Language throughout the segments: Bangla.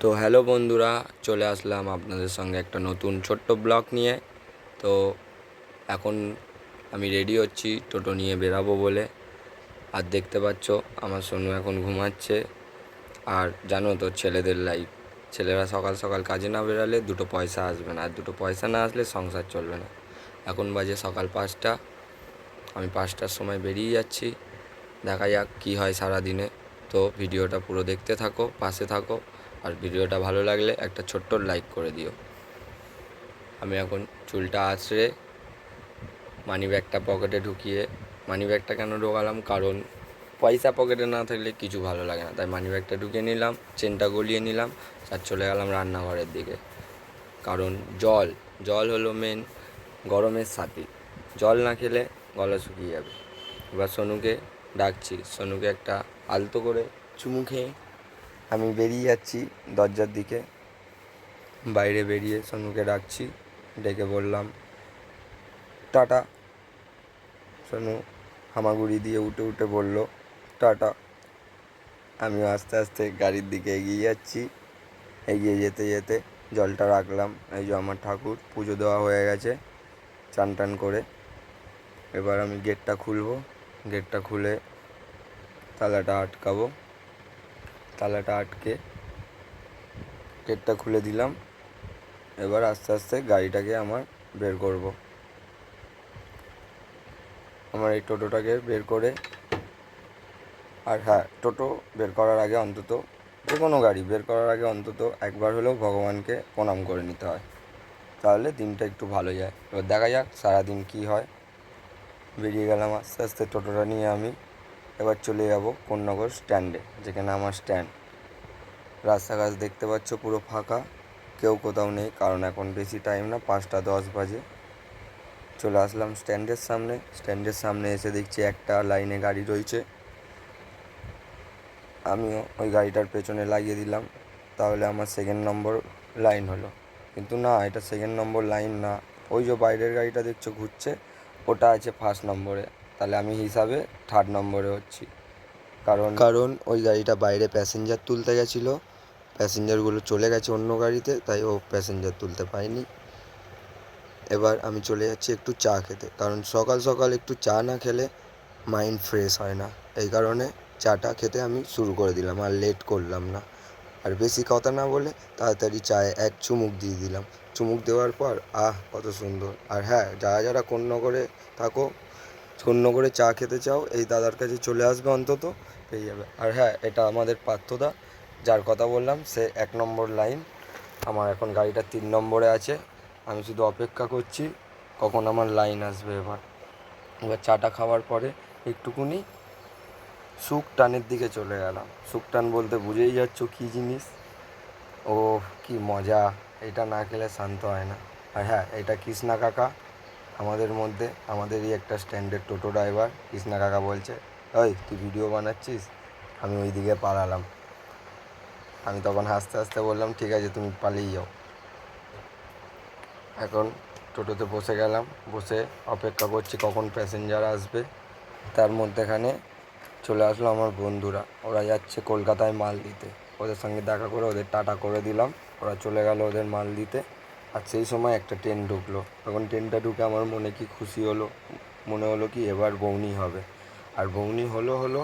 তো হ্যালো বন্ধুরা, চলে আসলাম আপনাদের সঙ্গে একটা নতুন ছোট্ট ব্লগ নিয়ে। তো এখন আমি রেডি হচ্ছি টোটো নিয়ে বেরাবো বলে। আর দেখতে পাচ্ছ আমার সোনু এখন ঘুমাচ্ছে। আর জানো তো ছেলেদের লাইফ, ছেলেরা সকাল সকাল কাজে না বেরালে দুটো পয়সা আসবে না, আর দুটো পয়সা না আসলে সংসার চলবে না। এখন বাজে সকাল 5টা, আমি 5টার সময় বেরিয়ে যাচ্ছি। দেখা যাক কী হয় সারাদিনে। তো ভিডিওটা পুরো দেখতে থাকো, পাশে থাকো। আর ভিডিওটা ভালো লাগলে একটা ছোট্ট লাইক করে দিও। আমি এখন চুলটা আঁচড়ে মানিব্যাগটা পকেটে ঢুকিয়ে, মানিব্যাগটা কেন ঢোকালাম, কারণ পয়সা পকেটে না থাকলে কিছু ভালো লাগে না, তাই মানিব্যাগটা ঢুকিয়ে নিলাম, চেনটা গলিয়ে নিলাম, আর চলে গেলাম রান্নাঘরের দিকে। কারণ জল জল হলো মেন গরমের সাথী। জল না খেলে গলা শুকিয়ে যাবে। এবার সোনুকে ডাকছি, সোনুকে একটা আলতো করে চুমু খেয়ে আমি বেরিয়ে যাচ্ছি দরজার দিকে। বাইরে বেরিয়ে সোনুকে ডাকছি, ডেকে বললাম টাটা। সোনু হামাগুড়ি দিয়ে উঠে উঠে বলল টাটা। আমিও আস্তে আস্তে গাড়ির দিকে এগিয়ে যাচ্ছি। এগিয়ে যেতে যেতে জলটা রাখলাম। এই যে আমার ঠাকুর পুজো দেওয়া হয়ে গেছে চান টান করে। এবার আমি গেটটা খুলবো, গেটটা খুলে তালাটা আটকাবো। তালাটা আটকে গেটটা খুলে দিলাম। এবার আস্তে আস্তে গাড়িটাকে আমার বের করব। আমার এই টোটোটাকে বের করে, আর হ্যাঁ, টোটো বের করার আগে অন্তত, যে কোনো গাড়ি বের করার আগে অন্তত একবার হলেও ভগবানকে প্রণাম করে নিতে হয়, তাহলে দিনটা একটু ভালো যায়। এবার দেখা যাক সারাদিন কী হয়। বেরিয়ে গেলাম আস্তে আস্তে টোটোটা নিয়ে আমি। এবার চলে যাব কোন্নগর স্ট্যান্ডে, যেখানে আমার স্ট্যান্ড। রাস্তাঘাট দেখতে পাচ্ছ পুরো ফাঁকা, কেউ কোথাও নেই, কারণ এখন বেশি টাইম না, 5টা 10 বাজে। চলে আসলাম স্ট্যান্ডের সামনে। স্ট্যান্ডের সামনে এসে দেখছি একটা লাইনে গাড়ি রয়েছে। আমিও ওই গাড়িটার পেছনে লাগিয়ে দিলাম, তাহলে আমার 2nd নম্বর লাইন হলো। কিন্তু না, এটা 2nd নম্বর লাইন না। ওই যে বাইরের গাড়িটা দেখছো ঘুরছে, ওটা আছে 1st নম্বরে। তাহলে আমি হিসাবে 3rd নম্বরে হচ্ছি। কারণ ওই গাড়িটা বাইরে প্যাসেঞ্জার তুলতে গেছিলো, প্যাসেঞ্জারগুলো চলে গেছে অন্য গাড়িতে, তাই ও প্যাসেঞ্জার তুলতে পারেনি। এবার আমি চলে যাচ্ছি একটু চা খেতে, কারণ সকাল সকাল একটু চা না খেলে মাইন্ড ফ্রেশ হয় না। এই কারণে চাটা খেতে আমি শুরু করে দিলাম, আর লেট করলাম না। আর বেশি কথা না বলে তাড়াতাড়ি চায়ে এক চুমুক দিয়ে দিলাম। চুমুক দেওয়ার পর কত সুন্দর। আর হ্যাঁ, যারা যারা কোন্নগরে থাকো, কোন্নগরে চা খেতে চাও, এই দাদার কাছে চলে আসবে, অন্তত পেয়ে যাবে। আর হ্যাঁ, এটা আমাদের পার্থদা, যার কথা বললাম, সে 1 নম্বর লাইন। আমার এখন গাড়িটা 3 নম্বরে আছে। আমি শুধু অপেক্ষা করছি কখন আমার লাইন আসবে। এবার চাটা খাওয়ার পরে একটুকুনি সুখ টানের দিকে চলে গেলাম। সুখ টান বলতে বুঝেই যাচ্ছ কী জিনিস। ও কি মজা, এটা না খেলে শান্ত হয় না। আর হ্যাঁ, এটা কৃষ্ণা কাকা, আমাদের মধ্যে আমাদেরই একটা স্ট্যান্ডার্ড টোটো ড্রাইভার। কৃষ্ণা কাকা বলছে, ওই তুই ভিডিও বানাচ্ছিস? আমি ওই দিকে পালালাম। আমি তখন হাসতে হাসতে বললাম, ঠিক আছে, তুমি পালিয়ে যাও। এখন টোটোতে বসে গেলাম, বসে অপেক্ষা করছি কখন প্যাসেঞ্জার আসবে। তার মধ্যেখানে চলে আসলো আমার বন্ধুরা, ওরা যাচ্ছে কলকাতায় মাল দিতে। ওদের সঙ্গে দেখা করে ওদের টাটা করে দিলাম, ওরা চলে গেল ওদের মাল দিতে। আর সেই সময় একটা ট্রেন ঢুকলো। তখন ট্রেনটা ঢুকে আমার মনে কি খুশি হলো, মনে হলো কি এবার বউনি হবে। আর বউনি হলো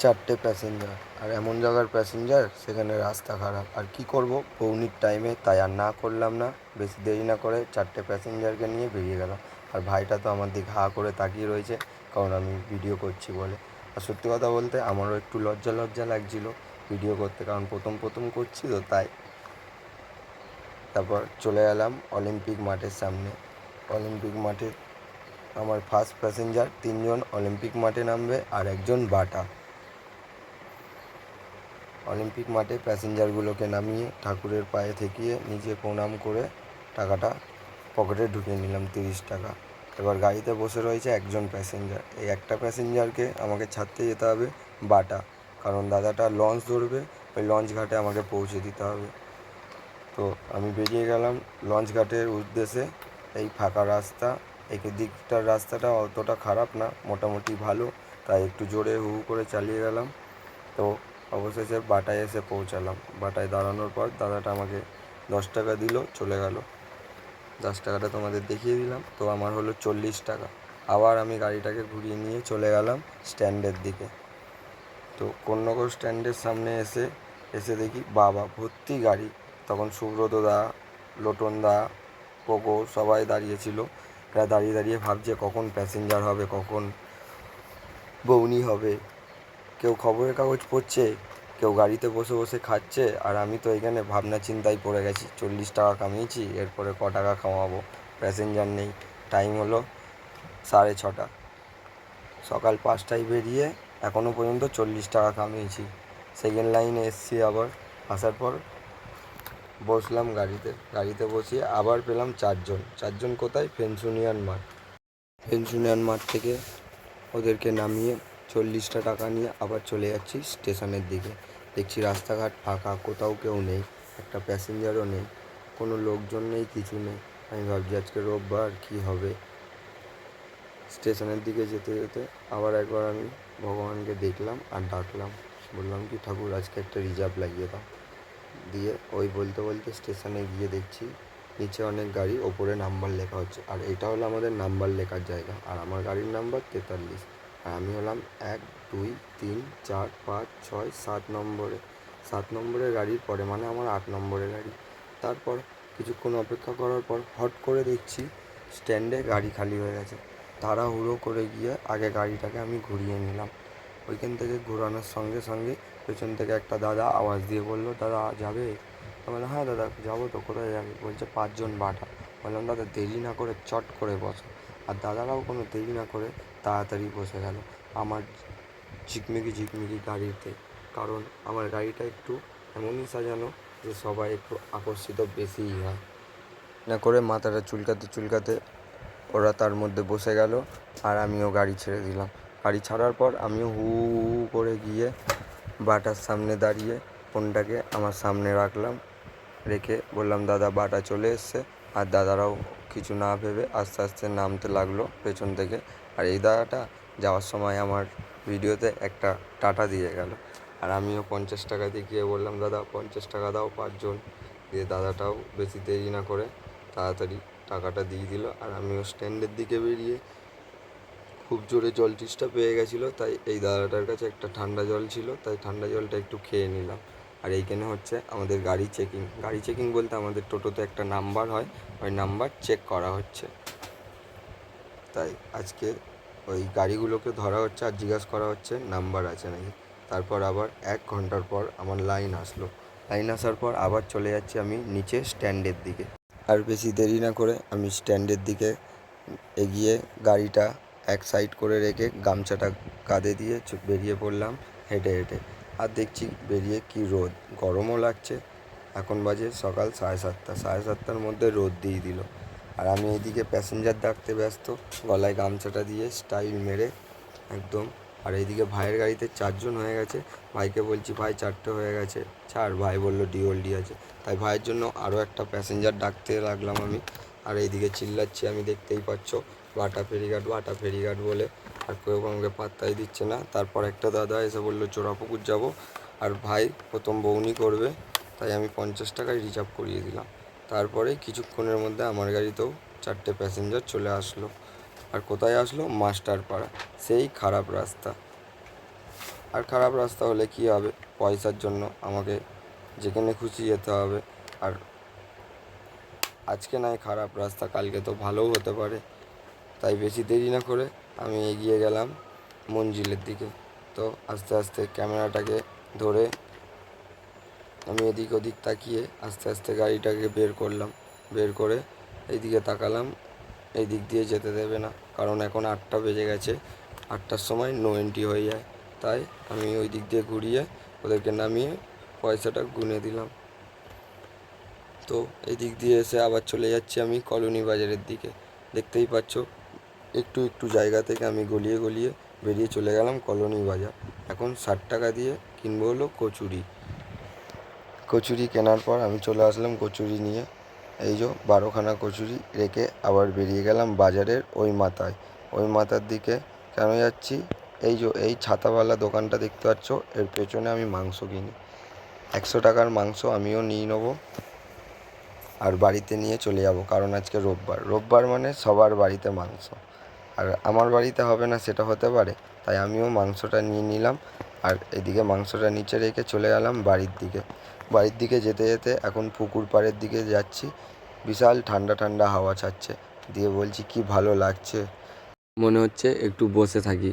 4টে প্যাসেঞ্জার, আর এমন জায়গার প্যাসেঞ্জার, সেখানে রাস্তা খারাপ। আর কি করব বউনির টাইমে, তাই আর না করলাম না। বেশি দেরি না করে 4টে প্যাসেঞ্জারকে নিয়ে বেরিয়ে গেলাম। আর ভাইটা তো আমার দিকে হাঁ করে তাকিয়ে রয়েছে, কারণ আমি ভিডিও করছি বলে। আর সত্যি কথা বলতে আমারও একটু লজ্জা লজ্জা লাগছিলো ভিডিও করতে, কারণ প্রথম প্রথম করছি তো, তাই। তারপর চলে এলাম অলিম্পিক মাঠের সামনে। অলিম্পিক মাঠে আমার ফার্স্ট প্যাসেঞ্জার 3জন অলিম্পিক মাঠে নামবে, আর একজন বাটা। অলিম্পিক মাঠে প্যাসেঞ্জারগুলোকে নামিয়ে ঠাকুরের পায়ে ঠেকিয়ে নিজে প্রণাম করে টাকাটা পকেটে ঢুকিয়ে নিলাম, 30 টাকা। এবার গাড়িতে বসে রয়েছে একজন প্যাসেঞ্জার। এই একটা প্যাসেঞ্জারকে আমাকে ছাড়তে যেতে হবে বাটা, কারণ দাদাটা লঞ্চ ধরবে, ওই লঞ্চ ঘাটে আমাকে পৌঁছে দিতে হবে। তো আমি বেরিয়ে গেলাম লঞ্চ ঘাটের উদ্দেশ্যে। এই ফাঁকা রাস্তা, দিকটার রাস্তাটা অতটা খারাপ না, মোটামুটি ভালো, তাই একটু জোরে হু হু করে চালিয়ে গেলাম। তো অবশেষে বাটায় এসে পৌঁছালাম। বাটায় দাঁড়ানোর পর দাদাটা আমাকে 10 টাকা দিল, চলে গেল। 10 টাকাটা তোমাদের দেখিয়ে দিলাম। তো আমার হলো 40 টাকা। আবার আমি গাড়িটাকে ঘুরিয়ে নিয়ে চলে গেলাম স্ট্যান্ডের দিকে। তো কোন্নগর স্ট্যান্ডের সামনে এসে দেখি বাবা ভর্তি গাড়ি। তখন সুব্রত দা, লোটন দা, কোকো সবাই দাঁড়িয়েছিল। এরা দাঁড়িয়ে দাঁড়িয়ে ভাবছে কখন প্যাসেঞ্জার হবে, কখন বউনি হবে। কেউ খবরের কাগজ পড়ছে, কেউ গাড়িতে বসে বসে খাচ্ছে, আর আমি তো এখানে ভাবনা চিন্তায় পড়ে গেছি। 40 টাকা কামিয়েছি, এরপরে ক টাকা কামাবো, প্যাসেঞ্জার নেই। টাইম হলো 6:30। সকাল 5টায় বেরিয়ে এখনও পর্যন্ত 40 টাকা কামিয়েছি। সেকেন্ড লাইনে এসছি। আবার আসার পর বসলাম গাড়িতে বসিয়ে আবার পেলাম 4জন। কোথায়? ফেঞ্চুনিয়ান মাঠ। ফেঞ্চুনিয়ান মাঠ থেকে ওদেরকে নামিয়ে 40টা টাকা নিয়ে আবার চলে যাচ্ছি স্টেশনের দিকে। দেখছি রাস্তাঘাট ফাঁকা, কোথাও কেউ নেই, একটা প্যাসেঞ্জারও নেই, কোনো লোকজন নেই, কিছু নেই। আমি ভাবছি আজকে রোববার, কী হবে। স্টেশনের দিকে যেতে যেতে আবার একবার আমি ভগবানকে দেখলাম আর ডাকলাম, বললাম কি ঠাকুর আজকে একটা রিজার্ভ লাগিয়ে দাও। দিয়ে ওই বলতে বলতে স্টেশনে গিয়ে দেখছি নিচে অনেক গাড়ি, ওপরে নাম্বার লেখা হচ্ছে। আর এটা হলো আমাদের নাম্বার লেখার জায়গা। আর আমার গাড়ির নাম্বার 43। আর আমি হলাম 1, 2, 3, 4, 5, 6, 7 নম্বরে। 7 নম্বরের গাড়ির পরে, মানে আমার 8 নম্বরের গাড়ি। তারপর কিছুক্ষণ অপেক্ষা করার পর হট করে দেখছি স্ট্যান্ডে গাড়ি খালি হয়ে গেছে। তাড়াহুড়ো করে গিয়ে আগে গাড়িটাকে আমি ঘুরিয়ে নিলাম। ওইখান থেকে ঘোরানোর সঙ্গে সঙ্গে পেছন থেকে একটা দাদা আওয়াজ দিয়ে বললো, দাদা যাবে? আমি বললাম হ্যাঁ দাদা যাবো তো। কোথায় যাবে? বলছে 5 জন বাটা। বললাম দাদা দেরি না করে চট করে বসো। আর দাদারাও কোনো দেরি না করে তাড়াতাড়ি বসে গেল আমার ঝিকমিকি গাড়িতে। কারণ আমার গাড়িটা একটু এমনই সাজানো যে সবাই একটু আকর্ষিত বেশিই হয়। না করে মাথাটা চুলকাতে ওরা তার মধ্যে বসে গেল, আর আমিও গাড়ি ছেড়ে দিলাম। গাড়ি ছাড়ার পর আমিও হু হু করে গিয়ে বাটার সামনে দাঁড়িয়ে ফোনটাকে আমার সামনে রাখলাম, রেখে বললাম দাদা বাটা চলে এসছে। আর দাদারাও কিছু না ভেবে আস্তে আস্তে নামতে লাগলো পেছন থেকে। আর এই দাদাটা যাওয়ার সময় আমার ভিডিওতে একটা টাটা দিয়ে গেল। আর আমিও 50 টাকা দিয়ে বললাম দাদা 50 টাকা দাও 5 জন। দিয়ে দাদাটাও বেশি দেরি না করে তাড়াতাড়ি টাকাটা দিয়ে দিল। আর আমিও স্ট্যান্ডের দিকে বেরিয়ে খুব জোরে জল তৃষ্ণা পেয়ে গেছিলো, তাই এই দাদাটার কাছে একটা ঠান্ডা জল ছিল, তাই ঠান্ডা জলটা একটু খেয়ে নিলাম। আর এইখানে হচ্ছে আমাদের গাড়ি চেকিং বলতে আমাদের টোটোতে একটা নাম্বার হয়, ওই নাম্বার চেক করা হচ্ছে। তাই আজকে ওই গাড়িগুলোকে ধরা হচ্ছে আর জিজ্ঞাসা করা হচ্ছে নাম্বার আছে নাকি। তারপর আবার 1 ঘন্টার পর আমার লাইন আসলো। লাইন আসার পর আবার চলে যাচ্ছি আমি নিচে স্ট্যান্ডের দিকে। আর বেশি দেরি না করে আমি স্ট্যান্ডের দিকে এগিয়ে গাড়িটা এক সাইড করে রেখে গামছাটা কাঁধে দিয়ে বেরিয়ে পড়লাম হেঁটে হেঁটে। আর দেখছি বেরিয়ে কি রোদ, গরমও লাগছে। এখন বাজে সকাল 7:30। 7:30টার মধ্যে রোদ দিয়ে দিল। আর আমি এইদিকে প্যাসেঞ্জার ডাকতে ব্যস্ত, গলায় গামছাটা দিয়ে স্টাইল মেরে একদম। আর এইদিকে ভাইয়ের গাড়িতে 4 জন হয়ে গেছে। ভাইকে বলছি ভাই 4টে হয়ে গেছে ছাড়। ভাই বললো ডিওল্ডি আছে। তাই ভাইয়ের জন্য আরও একটা প্যাসেঞ্জার ডাকতে লাগলাম আমি। আর এইদিকে চিল্লাচ্ছি আমি, দেখতেই পাচ্ছ, বাটা ফেরিঘাট বলে। আর কেউ আমাকে পাত্তাই দিচ্ছে না। তারপর একটা দাদা এসে বললো চোরাপুকুর যাব। আর ভাই প্রথম বউনি করবে, তাই আমি 50 টাকায় রিজার্ভ করিয়ে দিলাম। তারপরে কিছুক্ষণের মধ্যে আমার গাড়িতেও 4টে প্যাসেঞ্জার চলে আসলো। আর কোথায় আসলো? মাস্টারপাড়া। সেই খারাপ রাস্তা। আর খারাপ রাস্তা হলে কী হবে, পয়সার জন্য আমাকে যেখানে খুশি যেতে হবে। আর আজকে নয় খারাপ রাস্তা, কালকে তো ভালোও হতে পারে। তাই বেশি দেরি না করে আমি এগিয়ে গেলাম মঞ্জিলের দিকে। তো আস্তে আস্তে ক্যামেরাটাকে ধরে আমি এদিক ওদিক তাকিয়ে আস্তে আস্তে গাড়িটাকে বের করে এইদিকে তাকালাম। এই দিক দিয়ে যেতে দেবে না, কারণ এখন 8টা বেজে গেছে। 8টার সময় নো এন্ট্রি হয়ে যায়। তাই আমি ওই দিক দিয়ে ঘুরিয়ে ওদেরকে নামিয়ে পয়সাটা গুনে দিলাম। তো এই দিক দিয়ে এসে আবার চলে যাচ্ছি আমি কলোনি বাজারের দিকে। দেখতেই পাচ্ছ একটু একটু জায়গা থেকে আমি গলিয়ে বেরিয়ে চলে গেলাম কলোনি বাজার। এখন 60 টাকা দিয়ে কিনবো হলো কচুরি কেনার পর আমি চলে আসলাম কচুরি নিয়ে। এই যে 12খানা কচুরি রেখে আবার বেরিয়ে গেলাম বাজারের ওই মাথার দিকে। কেন যাচ্ছি? এই ছাতাওয়ালা দোকানটা দেখতে পাচ্ছ, এর পেছনে আমি মাংস কিনি। 100 টাকার মাংস আমিও নিয়ে নেবো আর বাড়িতে নিয়ে চলে যাব, কারণ আজকে রোববার মানে সবার বাড়িতে মাংস। আর আমার বাড়িতে হবে না সেটা হতে পারে, তাই আমিও মাংসটা নিয়ে নিলাম। আর এদিকে মাংসটা নিচে রেখে চলে গেলাম বাড়ির দিকে যেতে যেতে এখন পুকুর পাড়ের দিকে যাচ্ছি। বিশাল ঠান্ডা ঠান্ডা হাওয়া ছাড়ছে, দিয়ে বলছি কি ভালো লাগছে, মনে হচ্ছে একটু বসে থাকি।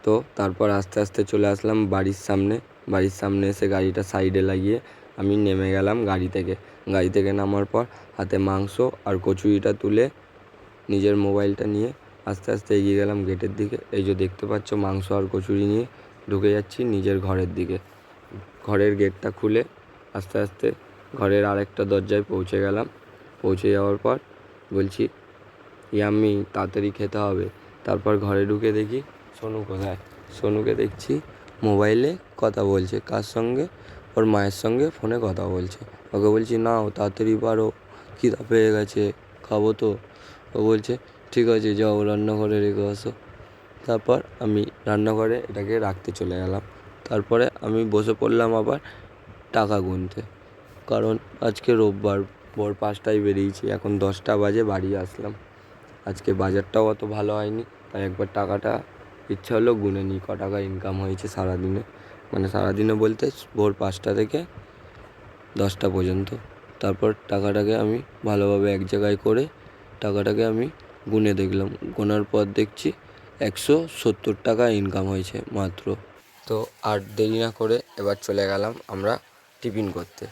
তো তারপর আস্তে আস্তে চলে আসলাম বাড়ির সামনে এসে গাড়িটা সাইডে লাগিয়ে আমি নেমে গেলাম গাড়ি থেকে নামার পর হাতে মাংস আর কচুরিটা তুলে নিজের মোবাইলটা নিয়ে আস্তে আস্তে এগিয়ে গেলাম গেটের দিকে। এই যে দেখতে পাচ্ছ, মাংস আর কচুরি নিয়ে ঢুকে যাচ্ছি নিজের ঘরের দিকে। ঘরের গেটটা খুলে আস্তে আস্তে ঘরের আরেকটা দরজায় পৌঁছে যাওয়ার পর বলছি, ইয়াম্মি তাড়াতাড়ি খেতে হবে। তারপর ঘরে ঢুকে দেখি সোনু কোথায়। সোনুকে দেখছি মোবাইলে কথা বলছে, কার সঙ্গে? ওর মায়ের সঙ্গে ফোনে কথা বলছে। ওকে বলছি নাও তাড়াতাড়ি পারো, খিদা পেয়ে গেছে, খাবো তো। ও বলছে ঠিক আছে যাও রান্নাঘরে রেখে আসো। তারপর আমি রান্নাঘরে এটাকে রাখতে চলে গেলাম। তারপরে আমি বসে পড়লাম আবার টাকা গুনতে, কারণ আজকে রোববার, ভোর 5টায় বেরিয়েছি, এখন 10টা বাজে বাড়ি আসলাম। আজকে বাজারটাও অত ভালো হয়নি, তাই একবার টাকাটা ইচ্ছা হলো গুনে নিই ক টাকা ইনকাম হয়েছে সারাদিনে। মানে সারাদিনে বলতে ভোর 5টা থেকে 10টা পর্যন্ত। তারপর টাকাটাকে আমি ভালোভাবে এক জায়গায় করে টাকাটাকে আমি গুনে দেখলাম। গোনার পর দেখছি 170 টাকা ইনকাম হয়েছে মাত্র। তো আর দেরি না করে এবার চলে গেলাম আমরা টিফিন করতে।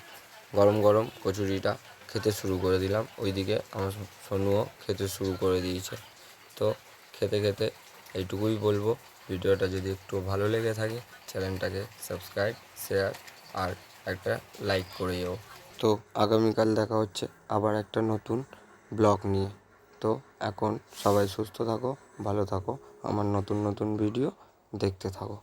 গরম গরম কচুরিটা খেতে শুরু করে দিলাম। ওইদিকে আমার সোনুও খেতে শুরু করে দিয়েছে। তো খেতে খেতে এইটুকুই বলবো, ভিডিওটা যদি একটু ভালো লেগে থাকে চ্যানেলটাকে সাবস্ক্রাইব, শেয়ার আর একটা লাইক করে যাও। তো আগামীকাল দেখা হচ্ছে আবার একটা নতুন ব্লগ নিয়ে। তো এখন সবাই সুস্থ থাকো, ভালো থাকো, আমার নতুন নতুন ভিডিও দেখতে থাকো।